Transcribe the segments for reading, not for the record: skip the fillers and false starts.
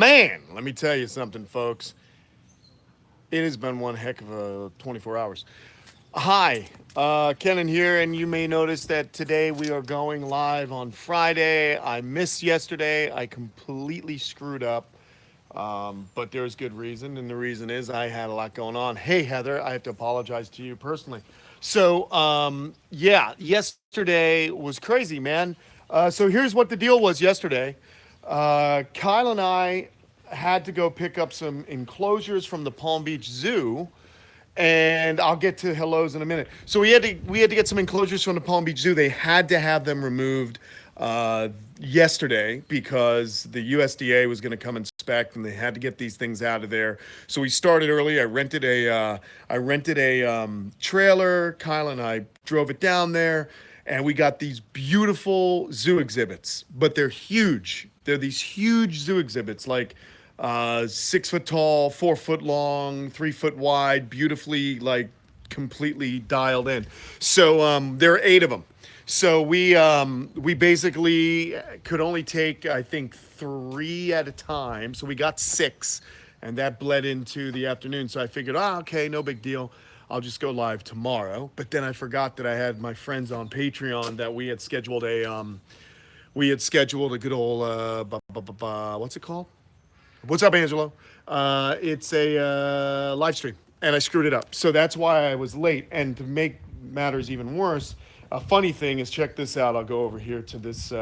Man, let me tell you something, folks. It has been one heck of a 24 hours. Hi, Kenan here, and you may notice that today we are going live on Friday. I missed yesterday. I completely screwed up, but there's good reason, and the reason is I had a lot going on. Hey, Heather, I have to apologize to you personally. Yeah, yesterday was crazy, man. So here's what the deal was yesterday. Kyle and I had to go pick up some enclosures from the Palm Beach Zoo, and I'll get to hellos in a minute. So we had to get some enclosures from the Palm Beach Zoo. They had to have them removed yesterday because the USDA was going to come inspect, and they had to get these things out of there. So we started early. I rented a trailer. Kyle and I drove it down there, and we got these beautiful zoo exhibits, but they're huge. They're these huge zoo exhibits, like 6 foot tall, 4 foot long, 3 foot wide, beautifully like completely dialed in. So there are 8 of them. So we basically could only take, I think, 3 at a time. So we got 6, and that bled into the afternoon. So I figured, okay, no big deal. I'll just go live tomorrow. But then I forgot that I had my friends on Patreon that we had scheduled a good old what's it called? What's up, Angelo? It's a live stream, and I screwed it up. So that's why I was late. And to make matters even worse, a funny thing is, check this out. I'll go over here to this.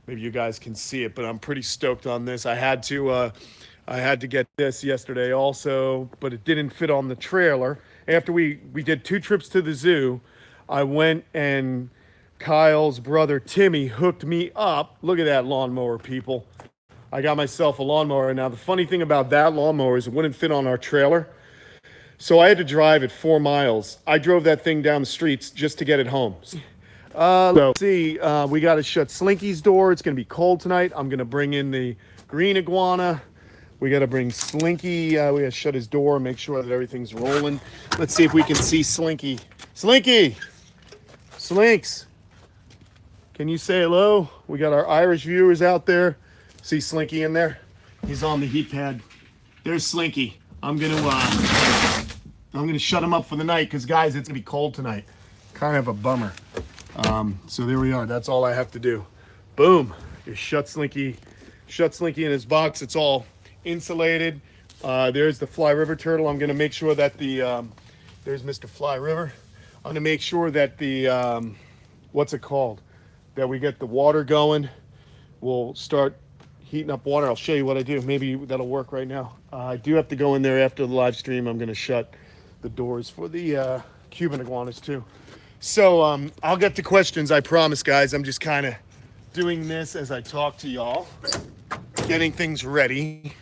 Maybe you guys can see it, but I'm pretty stoked on this. I had to get this yesterday also, but it didn't fit on the trailer. After we did 2 trips to the zoo, I went and Kyle's brother Timmy hooked me up. Look at that lawnmower, people. I got myself a lawnmower. Now, the funny thing about that lawnmower is it wouldn't fit on our trailer. So I had to drive it 4 miles. I drove that thing down the streets just to get it home. Let's see. We got to shut Slinky's door. It's going to be cold tonight. I'm going to bring in the green iguana. We got to bring Slinky. We got to shut his door and make sure that everything's rolling. Let's see if we can see Slinky. Slinky! Slinks! Can you say hello? We got our Irish viewers out there. See Slinky in there? He's on the heat pad. There's Slinky. I'm gonna shut him up for the night because, guys, it's gonna be cold tonight. Kind of a bummer. So there we are. That's all I have to do. Boom. You shut Slinky in his box. It's all insulated. There's the Fly River turtle. I'm gonna make sure that there's Mr. Fly River. I'm gonna make sure that what's it called? That we get the water going. We'll start heating up water. I'll show you what I do. Maybe that'll work right now. I do have to go in there after the live stream. I'm going to shut the doors for the Cuban iguanas too. So I'll get to questions, I promise, guys. I'm just kind of doing this as I talk to y'all, getting things ready,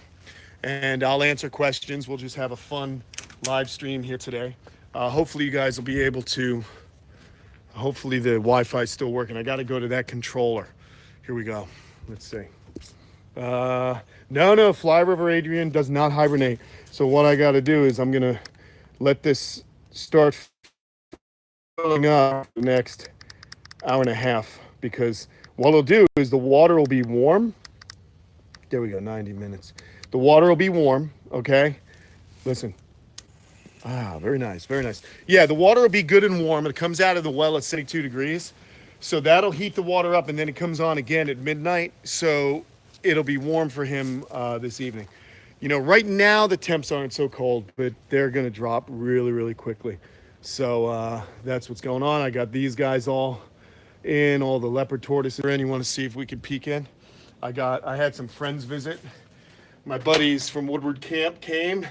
and I'll answer questions. We'll just have a fun live stream here today. Hopefully you guys will be able to, hopefully the Wi-Fi is still working. I got to go to that controller. Here we go. Let's see. No, Fly River Adrian does not hibernate. So what I got to do is I'm going to let this start filling up the next hour and a half, because what it'll do is the water will be warm. There we go, 90 minutes. The water will be warm, okay? Listen. Very nice, very nice. Yeah, the water will be good and warm. It comes out of the well at 72 degrees. So that'll heat the water up, and then it comes on again at midnight. So it'll be warm for him this evening. You know, right now the temps aren't so cold, but they're going to drop really, really quickly. So that's what's going on. I got these guys all in, all the leopard tortoises. And you want to see if we can peek in? I had some friends visit. My buddies from Woodward Camp came.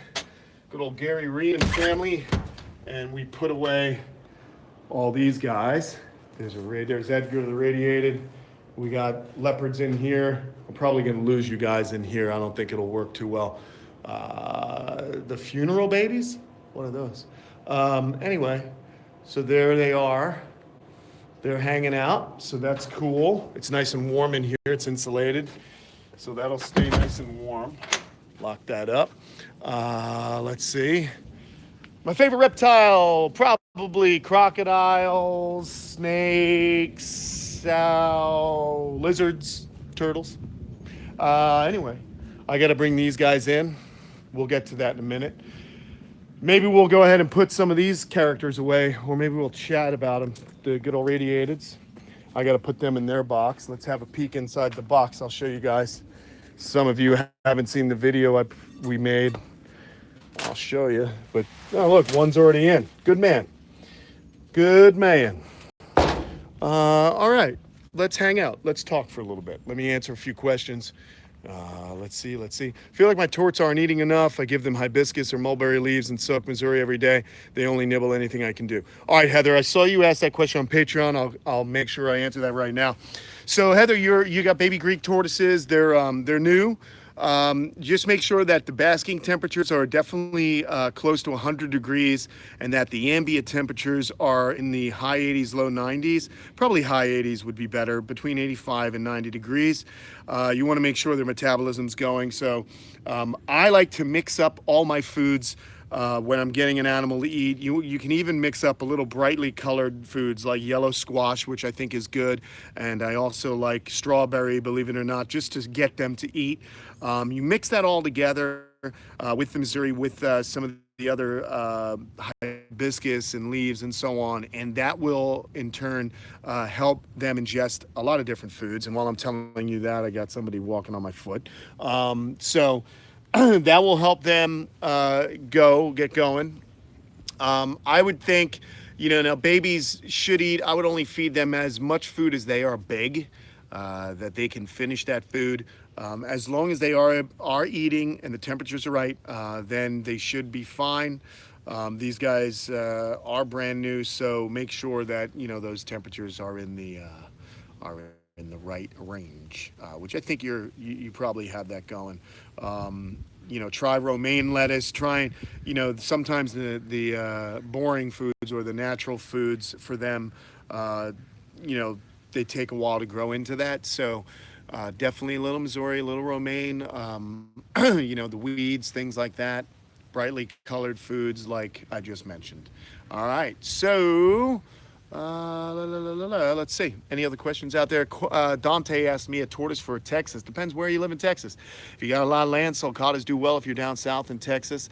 Good old Gary Reed and family. And we put away all these guys. There's Edgar the radiated. We got leopards in here. I'm probably going to lose you guys in here. I don't think it'll work too well. The funeral babies? What are those? Anyway, so there they are. They're hanging out, so that's cool. It's nice and warm in here. It's insulated, so that'll stay nice and warm. Lock that up. Let's see. My favorite reptile, probably crocodiles, snakes, lizards, turtles. Anyway, I got to bring these guys in. We'll get to that in a minute. Maybe we'll go ahead and put some of these characters away, or maybe we'll chat about them. The good old radiateds. I got to put them in their box. Let's have a peek inside the box. I'll show you guys. Some of you haven't seen the video we made. I'll show you. But oh, look, one's already in. Good man. Good man. All right. Let's hang out. Let's talk for a little bit. Let me answer a few questions. Let's see. I feel like my torts aren't eating enough. I give them hibiscus or mulberry leaves in Soak, Missouri every day. They only nibble anything I can do. All right, Heather, I saw you ask that question on Patreon. I'll make sure I answer that right now. So, Heather, you got baby Greek tortoises. They're new. Just make sure that the basking temperatures are definitely close to 100 degrees and that the ambient temperatures are in the high 80s, low 90s. Probably high 80s would be better, between 85 and 90 degrees. You want to make sure their metabolism's going. So I like to mix up all my foods when I'm getting an animal to eat. You can even mix up a little brightly colored foods like yellow squash, which I think is good. And I also like strawberry, believe it or not, just to get them to eat. You mix that all together with the Missouri, with some of the other hibiscus and leaves and so on, and that will in turn help them ingest a lot of different foods. And while I'm telling you that, I got somebody walking on my foot. So that will help them get going. I would think, now babies should eat. I would only feed them as much food as they are big, that they can finish that food. As long as they are eating and the temperatures are right, then they should be fine. These guys are brand new, so make sure that those temperatures are in the right range, which I think you probably have that going. Try romaine lettuce. Try, sometimes the boring foods or the natural foods for them, they take a while to grow into that. So definitely a little Missouri, a little romaine, the weeds, things like that. Brightly colored foods like I just mentioned. All right, so let's see. Any other questions out there? Dante asked me a tortoise for Texas. Depends where you live in Texas. If you got a lot of land, sulcatas do well if you're down south in Texas.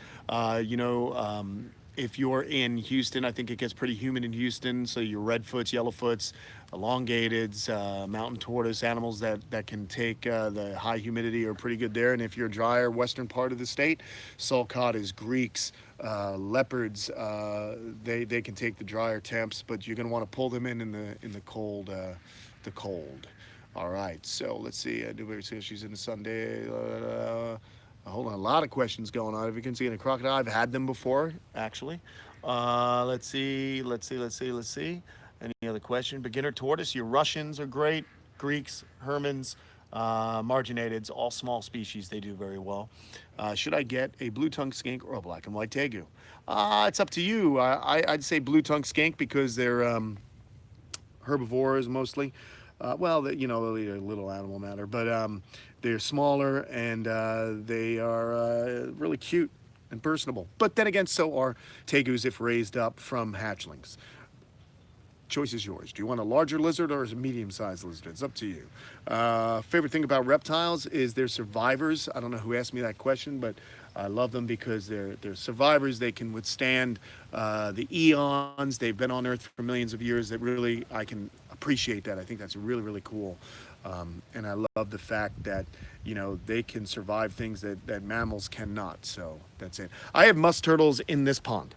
If you're in Houston, I think it gets pretty humid in Houston. So your redfoots, yellowfoots, elongateds, mountain tortoise, animals that can take the high humidity are pretty good there. And if you're a drier western part of the state, sulcatas, Greeks, leopards, they can take the drier temps, but you're going to want to pull them in the cold. All right, so let's see. She's in the Sunday. Hold on, a lot of questions going on. If you can see in a crocodile, I've had them before, actually. Let's see. Any other question? Beginner tortoise, your Russians are great. Greeks, Hermans, marginateds, all small species, they do very well. Should I get a blue-tongued skink or a black and white tegu? It's up to you. I'd say blue-tongued skink because they're herbivores mostly. They'll eat a little animal matter, but they're smaller and they are really cute and personable. But then again, so are tegus if raised up from hatchlings. Choice is yours. Do you want a larger lizard or a medium-sized lizard? It's up to you. Favorite thing about reptiles is they're survivors. I don't know who asked me that question, but I love them because they're survivors. They can withstand the eons. They've been on Earth for millions of years. That really, I can appreciate that. I think that's really, really cool. And I love the fact that, they can survive things that mammals cannot. So that's it. I have musk turtles in this pond.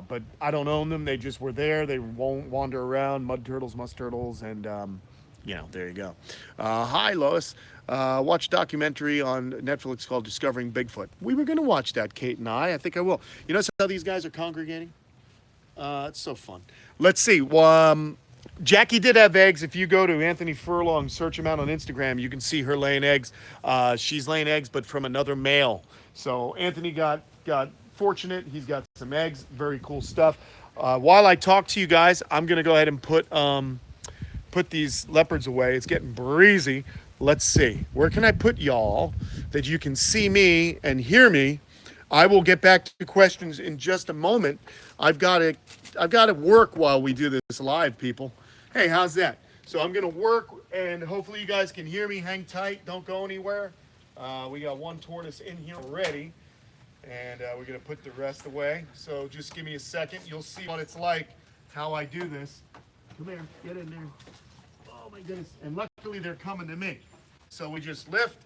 But I don't own them. They just were there. They won't wander around. Mud turtles, musk turtles, and there you go. Hi, Lois. Watch a documentary on Netflix called Discovering Bigfoot. We were going to watch that, Kate and I. I think I will. You know how these guys are congregating? It's so fun. Let's see. Jackie did have eggs. If you go to Anthony Furlong, search him out on Instagram, you can see her laying eggs. She's laying eggs, but from another male. So Anthony got fortunate. He's got some eggs. Very cool stuff. While I talk to you guys, I'm going to go ahead and put these leopards away. It's getting breezy. Let's see. Where can I put y'all that you can see me and hear me? I will get back to questions in just a moment. I've got to work while we do this live, people. Hey, how's that? So I'm going to work, and hopefully you guys can hear me. Hang tight. Don't go anywhere. We got one tortoise in here already, and we're going to put the rest away. So just give me a second. You'll see what it's like, how I do this. Come here, get in there. Oh my goodness. And luckily they're coming to me. So we just lift,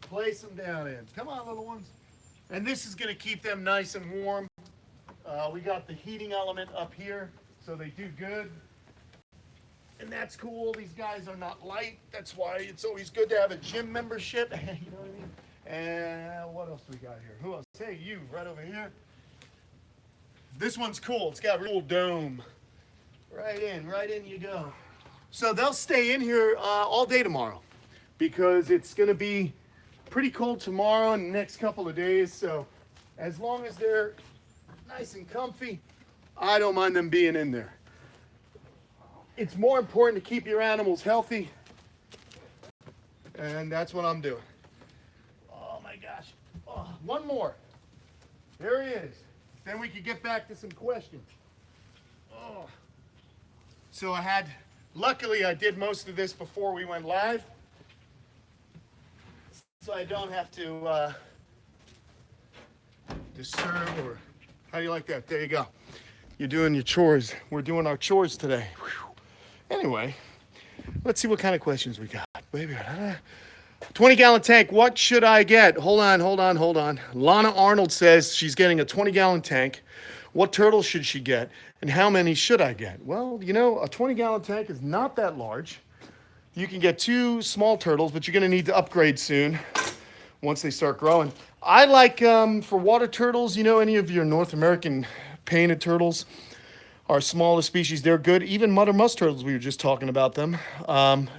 place them down in. Come on, little ones. And this is going to keep them nice and warm. We got the heating element up here, so they do good. And that's cool. These guys are not light. That's why it's always good to have a gym membership. You know what I mean? And what else we got here? Who else? Hey, you, right over here. This one's cool. It's got a real dome. Right in you go. So they'll stay in here all day tomorrow because it's going to be pretty cold tomorrow and the next couple of days. So as long as they're nice and comfy, I don't mind them being in there. It's more important to keep your animals healthy, and that's what I'm doing. Oh my gosh. Oh, one more. There he is. Then we could get back to some questions. Oh. So luckily I did most of this before we went live, so I don't have to disturb, or how do you like that? There you go. You're doing your chores. We're doing our chores today. Whew. Anyway, let's see what kind of questions we got. 20-gallon tank, what should I get? Hold on. Lana Arnold says she's getting a 20-gallon tank. What turtles should she get? And how many should I get? Well, you know, a 20-gallon tank is not that large. You can get 2 small turtles, but you're going to need to upgrade soon once they start growing. I like, for water turtles, you know, any of your North American painted turtles, our smallest species, they're good. Even mother musk turtles, we were just talking about them.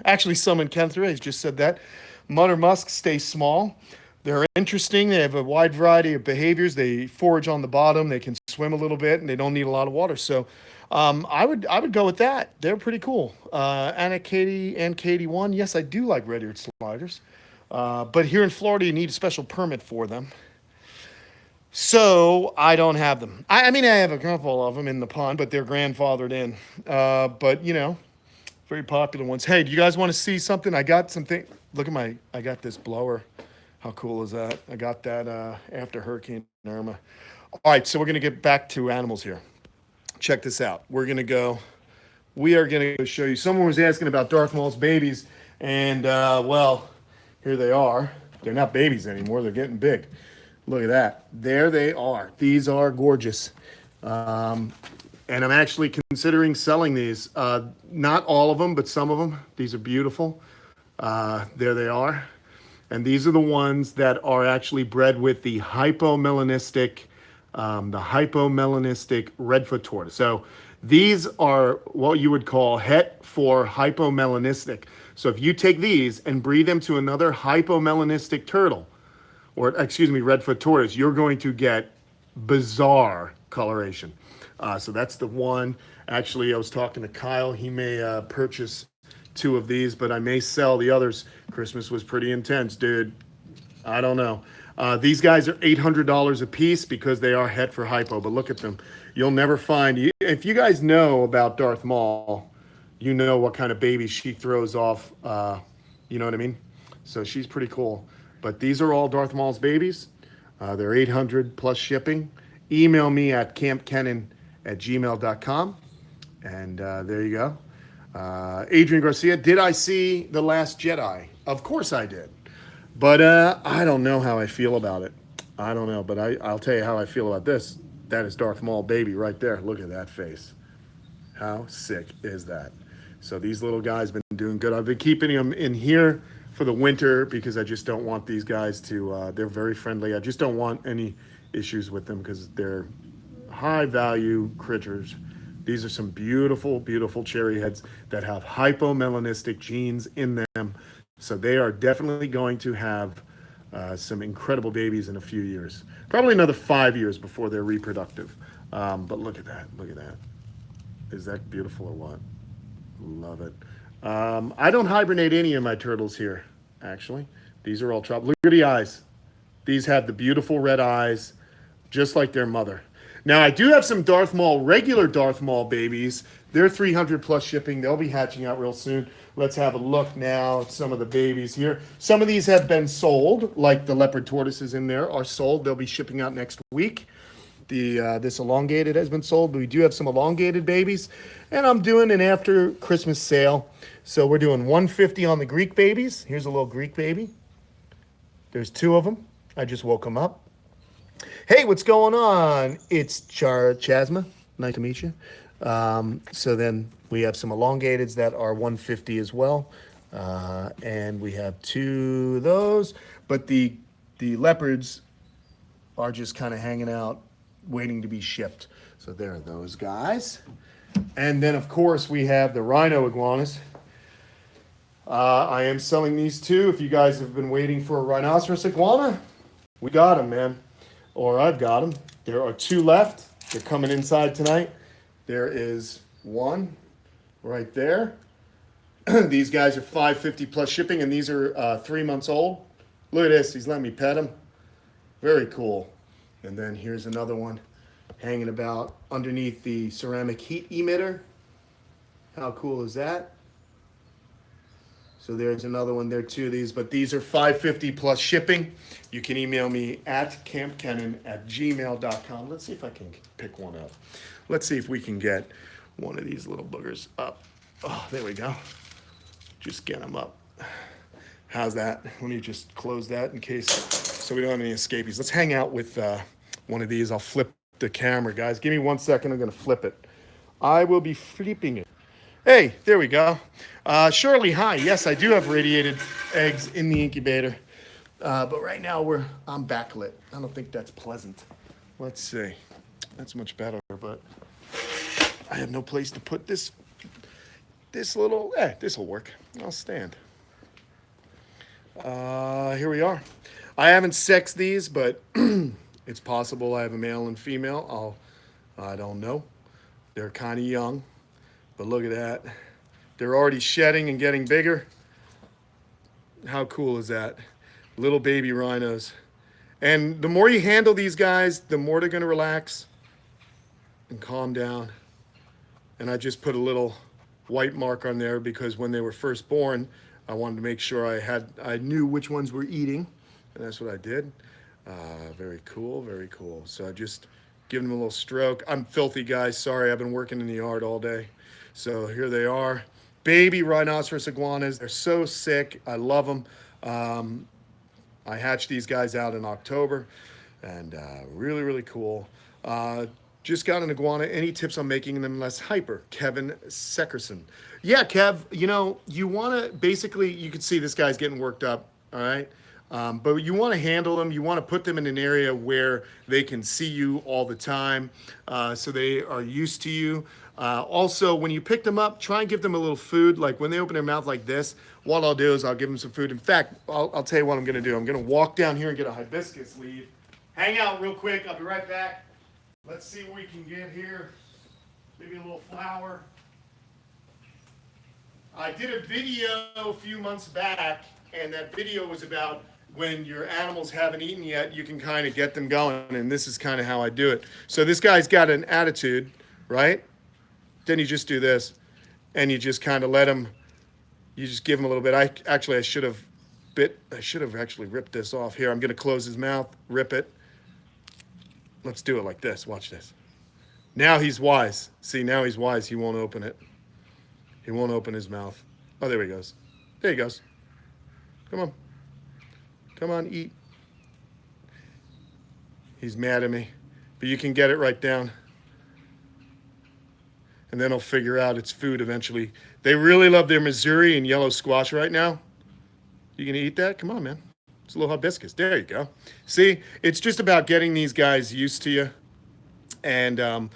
Actually, some in Kenneth Ray's just said that. Mother musk stay small. They're interesting. They have a wide variety of behaviors. They forage on the bottom. They can swim a little bit, and they don't need a lot of water. So I would go with that. They're pretty cool. Anna Katie and Katie 1. Yes, I do like red-eared sliders. But here in Florida, you need a special permit for them. So I don't have them. I mean, I have a couple of them in the pond, but they're grandfathered in. But, you know, very popular ones. Hey, do you guys want to see something? I got something. Look at I got this blower. How cool is that? I got that after Hurricane Irma. All right, so we're going to get back to animals here. Check this out. We are going to go show you. Someone was asking about Darth Maul's babies, and, well, here they are. They're not babies anymore. They're getting big. Look at that. There they are. These are gorgeous. And I'm actually considering selling these. Not all of them, but some of them. These are beautiful. There they are. And these are the ones that are actually bred with the hypomelanistic redfoot tortoise. So these are what you would call het for hypomelanistic. So if you take these and breed them to another hypomelanistic turtle, or excuse me, redfoot tortoise, you're going to get bizarre coloration. So that's the one. Actually, I was talking to Kyle. He may purchase 2 of these, but I may sell the others. Christmas was pretty intense, dude. I don't know. These guys are $800 a piece because they are het for hypo, but look at them. You'll never find, if you guys know about Darth Maul, you know what kind of baby she throws off. You know what I mean? So she's pretty cool. But these are all Darth Maul's babies. They're $800 plus shipping. Email me at kampkenan@gmail.com. And there you go. Adrian Garcia, did I see The Last Jedi? Of course I did. But I don't know how I feel about it. I don't know, but I'll tell you how I feel about this. That is Darth Maul baby right there. Look at that face. How sick is that? So these little guys have been doing good. I've been keeping them in here for the winter because I just don't want these guys to, they're very friendly. I just don't want any issues with them because they're high value critters. These are some beautiful, beautiful cherry heads that have hypomelanistic genes in them. So they are definitely going to have some incredible babies in a few years. Probably another 5 years before they're reproductive. But look at that. Look at that. Is that beautiful or what? Love it. I don't hibernate any of my turtles here, actually. These are all tropical. Look at the eyes. These have the beautiful red eyes, just like their mother. Now, I do have some Darth Maul, regular Darth Maul babies. They're $300 plus shipping. They'll be hatching out real soon. Let's have a look now at some of the babies here. Some of these have been sold, like the leopard tortoises in there are sold. They'll be shipping out next week. This elongated has been sold, but we do have some elongated babies. And I'm doing an after Christmas sale. So we're doing $150 on the Greek babies. Here's a little Greek baby. There's 2 of them. I just woke them up. Hey, what's going on? It's Chasma. Nice to meet you. So then we have some elongateds that are $150 as well. And we have 2 of those. But the leopards are just kind of hanging out, waiting to be shipped. So there are those guys. And then, of course, we have the Rhino Iguanas. I am selling these too. If you guys have been waiting for a Rhinoceros Iguana, we got them, man. Or I've got them. There are 2 left. They're coming inside tonight. There is 1 right there. These guys are $550 plus shipping, and these are 3 months old. Look at this. He's letting me pet him. Very cool. And then here's another one hanging about underneath the ceramic heat emitter. How cool is that? So there's another one there, 2 of these, but these are $550 plus shipping. You can email me at kampkenan@gmail.com. Let's see if I can pick one up. Let's see if we can get one of these little boogers up. Oh, there we go. Just get them up. How's that? Let me just close that in case, so we don't have any escapees. Let's hang out with one of these. I'll flip the camera, guys. Give me 1 second. I'm going to flip it. I will be flipping it. Hey, there we go. Shirley, hi. Yes, I do have radiated eggs in the incubator. But right now I'm backlit. I don't think that's pleasant. Let's see. That's much better, but I have no place to put this little, this will work. I'll stand. Here we are. I haven't sexed these, but it's possible I have a male and female. I don't know. They're kind of young. But look at that. They're already shedding and getting bigger. How cool is that? Little baby rhinos. And the more you handle these guys, the more they're going to relax and calm down. And I just put a little white mark on there because when they were first born, I wanted to make sure I knew which ones were eating. And that's what I did. Very cool, very cool. So I just give them a little stroke. I'm filthy, guys. Sorry, I've been working in the yard all day. So here they are, baby Rhinoceros Iguanas. They're so sick. I love them. I hatched these guys out in October, and really, really cool. Just got an iguana. Any tips on making them less hyper? Kevin Seckerson. Yeah, Kev, you want to, basically, you can see this guy's getting worked up, all right? But you want to handle them. You want to put them in an area where they can see you all the time, so they are used to you. Also, when you pick them up, try and give them a little food. Like when they open their mouth like this, what I'll do is I'll give them some food. In fact, I'll tell you what I'm going to do. I'm going to walk down here and get a hibiscus leaf. Hang out real quick. I'll be right back. Let's see what we can get here. Maybe a little flower. I did a video a few months back, and that video was about when your animals haven't eaten yet, you can kind of get them going, and this is kind of how I do it. So this guy's got an attitude, right? Then you just do this, and you just kind of let him, you just give him a little bit. I should have actually ripped this off here. I'm going to close his mouth, rip it. Let's do it like this. Watch this. Now he's wise. See, now he's wise. He won't open it. He won't open his mouth. Oh, there he goes. There he goes. Come on. Come on, eat. He's mad at me, but you can get it right down. And then he'll figure out it's food eventually. They really love their Missouri and yellow squash right now. You gonna eat that? Come on, man. It's a little hibiscus. There you go. See, it's just about getting these guys used to you. And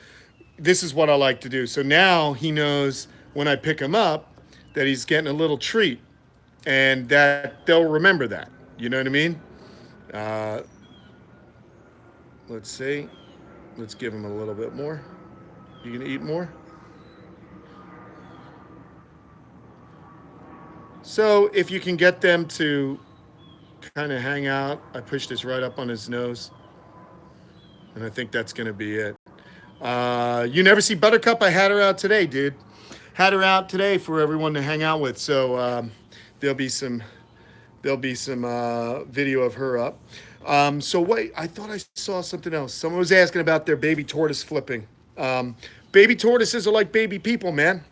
this is what I like to do. So now he knows when I pick him up that he's getting a little treat, and that they'll remember that. You know what I mean? Let's see. Let's give him a little bit more. You gonna eat more? So if you can get them to kind of hang out, I push this right up on his nose, and I think that's gonna be it. You never see Buttercup? I had her out today, dude. had her out today for everyone to hang out with. So there'll be some video of her up. So wait, I thought I saw something else. Someone was asking about their baby tortoise flipping. Baby tortoises are like baby people, man.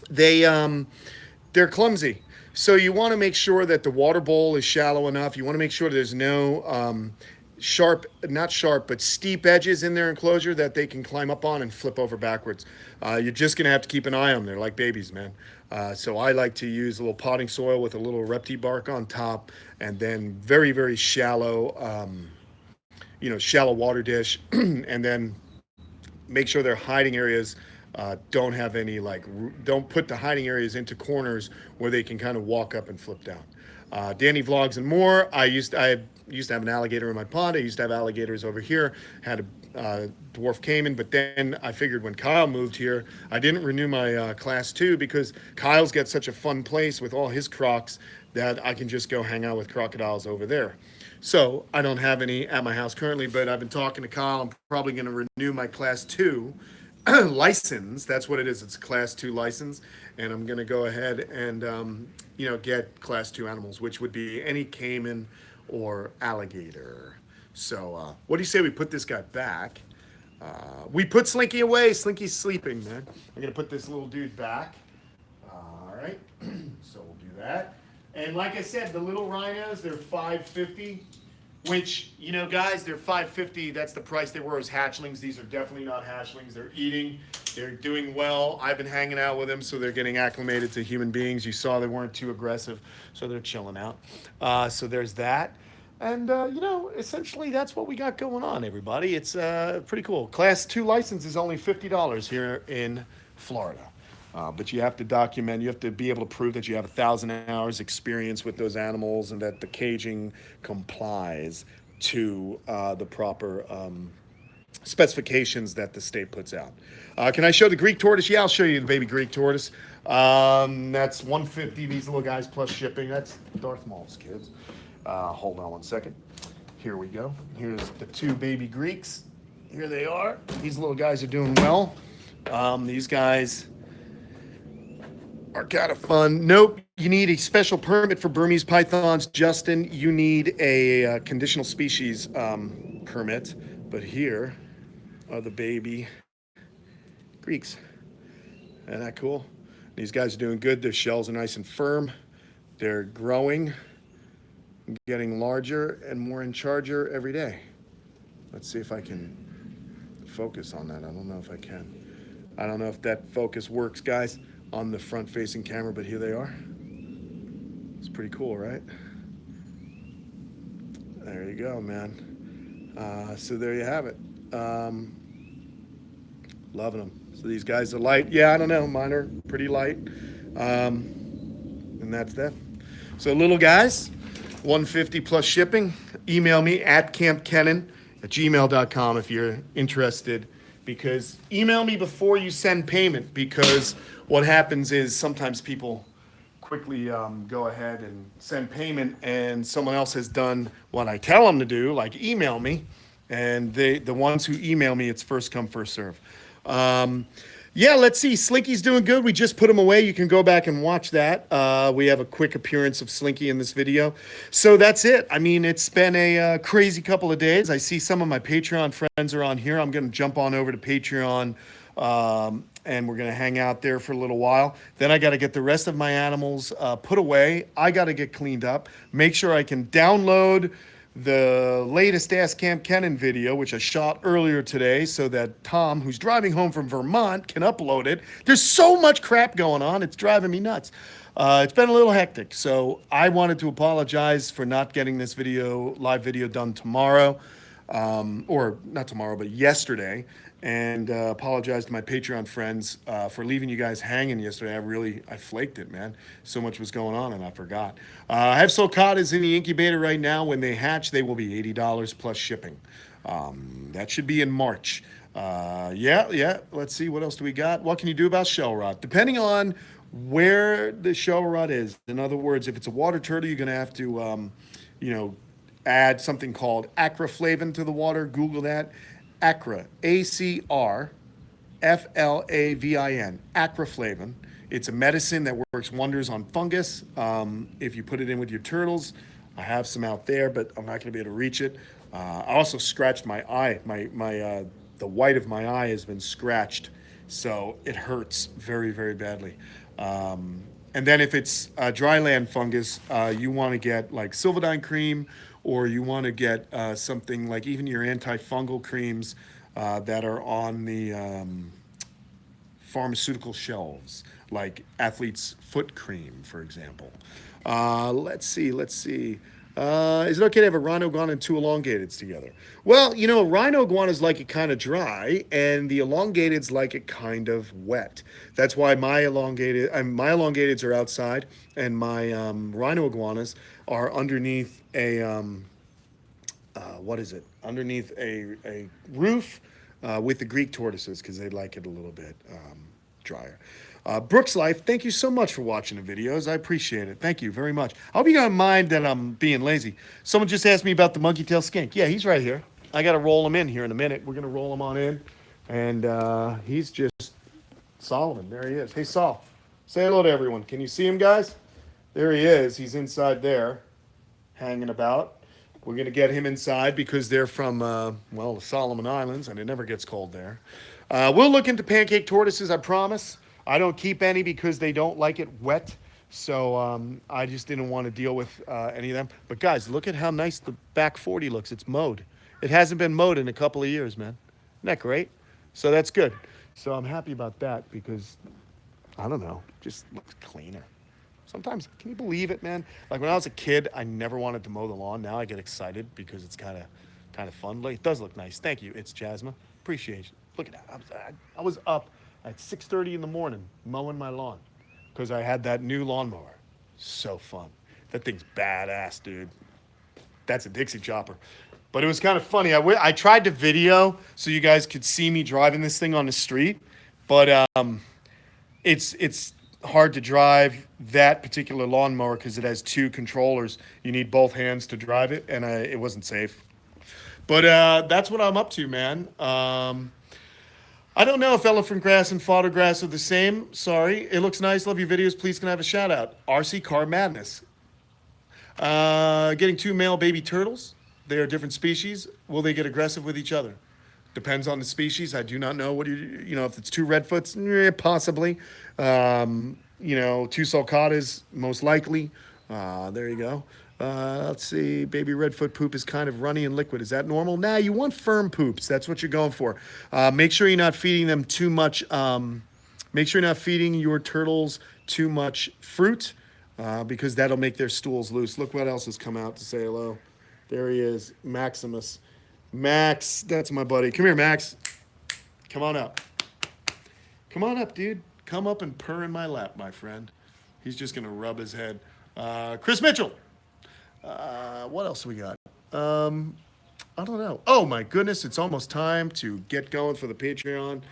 They're clumsy. So you want to make sure that the water bowl is shallow enough. You want to make sure there's no not sharp, but steep edges in their enclosure that they can climb up on and flip over backwards. You're just going to have to keep an eye on them. They're like babies, man. So I like to use a little potting soil with a little repti bark on top, and then very, very shallow, shallow water dish, and then make sure their hiding areas don't have any don't put the hiding areas into corners where they can kind of walk up and flip down. Danny Vlogs and more. I used to have an alligator in my pond. I used to have alligators over here. Had a dwarf caiman, but then I figured when Kyle moved here, I didn't renew my class 2 because Kyle's got such a fun place with all his crocs that I can just go hang out with crocodiles over there. So I don't have any at my house currently, but I've been talking to Kyle. I'm probably going to renew my class 2 license. That's what it is. It's a class 2 license, and I'm going to go ahead and get class 2 animals, which would be any caiman or alligator. So what do you say we put this guy back? We put Slinky away. Slinky's sleeping, man. I'm going to put this little dude back. All right. So we'll do that. And like I said, the little rhinos, they're $5.50. Which, guys, they're $5.50. That's the price they were as hatchlings. These are definitely not hatchlings. They're eating. They're doing well. I've been hanging out with them, so they're getting acclimated to human beings. You saw they weren't too aggressive, so they're chilling out. So there's that. And, essentially that's what we got going on, everybody. It's pretty cool. Class 2 license is only $50 here in Florida. But you have to document, you have to be able to prove that you have 1,000 hours experience with those animals and that the caging complies to the proper specifications that the state puts out. Can I show the Greek tortoise? Yeah, I'll show you the baby Greek tortoise. That's $150, these little guys plus shipping. That's Darth Maul's kids. Hold on one second. Here we go. Here's the 2 baby Greeks. Here they are. These little guys are doing well. These guys are kind of fun. Nope, you need a special permit for Burmese pythons, Justin. You need a conditional species permit. But here are the baby Greeks. Isn't that cool? These guys are doing good. Their shells are nice and firm. They're growing, getting larger and more in charger every day. Let's see if I can focus on that. I don't know if I can. I don't know if that focus works, guys, on the front-facing camera, but here they are. It's pretty cool, right? There you go, man. So there you have it. Loving them. So these guys are light. Yeah, I don't know. Mine are pretty light. And that's that. So little guys, $150 plus shipping. Email me at kampkenan@gmail.com if you're interested. Because email me before you send payment, because what happens is sometimes people quickly go ahead and send payment and someone else has done what I tell them to do, like email me, and the ones who email me, it's first come, first serve. Yeah, let's see. Slinky's doing good. We just put him away. You can go back and watch that. We have a quick appearance of Slinky in this video. So that's it. I mean, it's been a crazy couple of days. I see some of my Patreon friends are on here. I'm going to jump on over to Patreon, and we're going to hang out there for a little while. Then I got to get the rest of my animals put away. I got to get cleaned up. Make sure I can download the latest Ask Kamp Kenan video, which I shot earlier today, so that Tom, who's driving home from Vermont, can upload it. There's so much crap going on, it's driving me nuts. It's been a little hectic, so I wanted to apologize for not getting this live video done tomorrow, or not tomorrow, but yesterday, and apologize to my Patreon friends for leaving you guys hanging yesterday. I flaked it, man. So much was going on, and I forgot. I have sulcatas in the incubator right now. When they hatch, they will be $80 plus shipping. That should be in March. Yeah. Let's see, what else do we got? What can you do about shell rot? Depending on where the shell rot is. In other words, if it's a water turtle, you're going to have to, add something called acraflavin to the water. Google that. Acra, A-C-R-F-L-A-V-I-N, acraflavin. It's a medicine that works wonders on fungus. If you put it in with your turtles, I have some out there, but I'm not going to be able to reach it. I also scratched my eye. The white of my eye has been scratched, so it hurts very, very badly. And then if it's dryland fungus, you want to get like Silvadine cream, or you want to get something like even your antifungal creams that are on the pharmaceutical shelves, like Athlete's Foot Cream, for example. Let's see. Is it okay to have a rhino iguana and two elongateds together? Well, you know, rhino iguanas like it kind of dry, and the elongateds like it kind of wet. That's why my elongateds are outside, and my rhino iguanas are underneath a what is it? Underneath a roof with the Greek tortoises because they like it a little bit drier. Brooks Life, thank you so much for watching the videos. I appreciate it. Thank you very much. I hope you don't mind that I'm being lazy. Someone just asked me about the monkey tail skink. Yeah, he's right here. I got to roll him in here in a minute. We're going to roll him on in. And he's just Solomon. There he is. Hey, Sol. Say hello to everyone. Can you see him, guys? There he is. He's inside there, hanging about. We're going to get him inside because they're from, well, the Solomon Islands, and it never gets cold there. We'll look into pancake tortoises, I promise. I don't keep any because they don't like it wet. So I just didn't want to deal with any of them. But, guys, look at how nice the back 40 looks. It's mowed. It hasn't been mowed in a couple of years, man. Isn't that great? So that's good. So I'm happy about that because, I don't know, just looks cleaner. Sometimes, can you believe it, man? Like when I was a kid, I never wanted to mow the lawn. Now I get excited because it's kind of fun. Like, it does look nice. Thank you. It's Jasmine. Appreciate it. Look at that. I was up at 6:30 in the morning mowing my lawn because I had that new lawnmower. So fun. That thing's badass, dude. That's a Dixie chopper. But it was kind of funny. I tried to video so you guys could see me driving this thing on the street, but it's hard to drive that particular lawnmower because it has two controllers. You need both hands to drive it, and it wasn't safe. But that's what I'm up to, man. I don't know if elephant grass and fodder grass are the same. Sorry. It looks nice. Love your videos. Please can I have a shout out? RC Car Madness. Getting two male baby turtles. They are different species. Will they get aggressive with each other? Depends on the species. I do not know what if it's two redfoots, possibly. Two sulcatas, most likely. There you go. Let's see. Baby redfoot poop is kind of runny and liquid. Is that normal? Nah, you want firm poops. That's what you're going for. Make sure you're not feeding them too much. Make sure you're not feeding your turtles too much fruit because that'll make their stools loose. Look what else has come out to say hello. There he is, Maximus. Max, that's my buddy. Come here, Max. Come on up. Come on up, dude. Come up and purr in my lap, my friend. He's just going to rub his head. Chris Mitchell. What else we got? I don't know. Oh, my goodness. It's almost time to get going for the Patreon,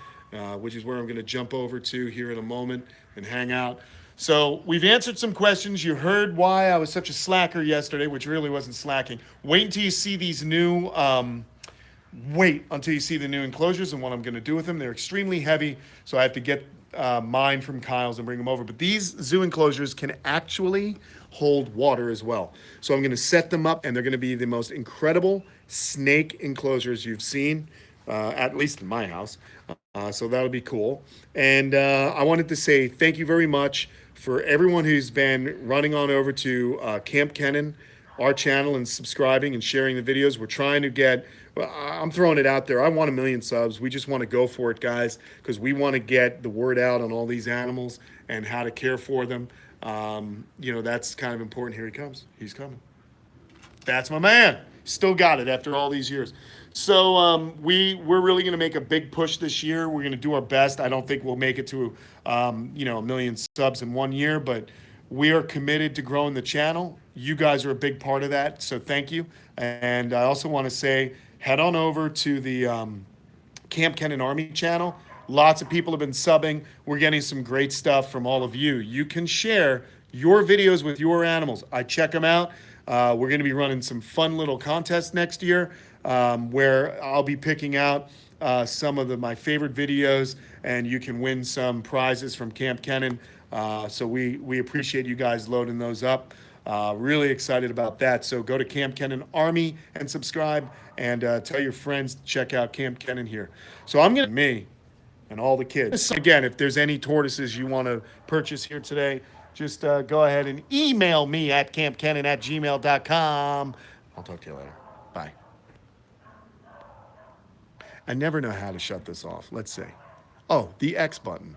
which is where I'm going to jump over to here in a moment and hang out. So we've answered some questions. You heard why I was such a slacker yesterday, which really wasn't slacking. Wait until you see these new... wait until you see the new enclosures and what I'm going to do with them. They're extremely heavy, so I have to get mine from Kyle's and bring them over. But these zoo enclosures can actually hold water as well. So I'm going to set them up, and they're going to be the most incredible snake enclosures you've seen, at least in my house. So that'll be cool. And I wanted to say thank you very much for everyone who's been running on over to Kamp Kenan, our channel, and subscribing and sharing the videos. We're trying to get... I'm throwing it out there. I want 1 million subs. We just want to go for it, guys, because we want to get the word out on all these animals and how to care for them. That's kind of important. Here he comes. He's coming. That's my man. Still got it after all these years. So we're really going to make a big push this year. We're going to do our best. I don't think we'll make it to 1 million subs in 1 year, but we are committed to growing the channel. You guys are a big part of that, so thank you. And I also want to say, head on over to the Kamp Kenan Army channel. Lots of people have been subbing. We're getting some great stuff from all of you. You can share your videos with your animals. I check them out. We're going to be running some fun little contests next year where I'll be picking out some of my favorite videos, and you can win some prizes from Kamp Kenan. So we appreciate you guys loading those up. Really excited about that. So go to Kamp Kenan Army and subscribe, and tell your friends to check out Kamp Kenan here. So I'm going to me and all the kids. Again, if there's any tortoises you want to purchase here today, just go ahead and email me at kampkenan@gmail.com. I'll talk to you later. Bye. I never know how to shut this off. Let's see. Oh, the X button.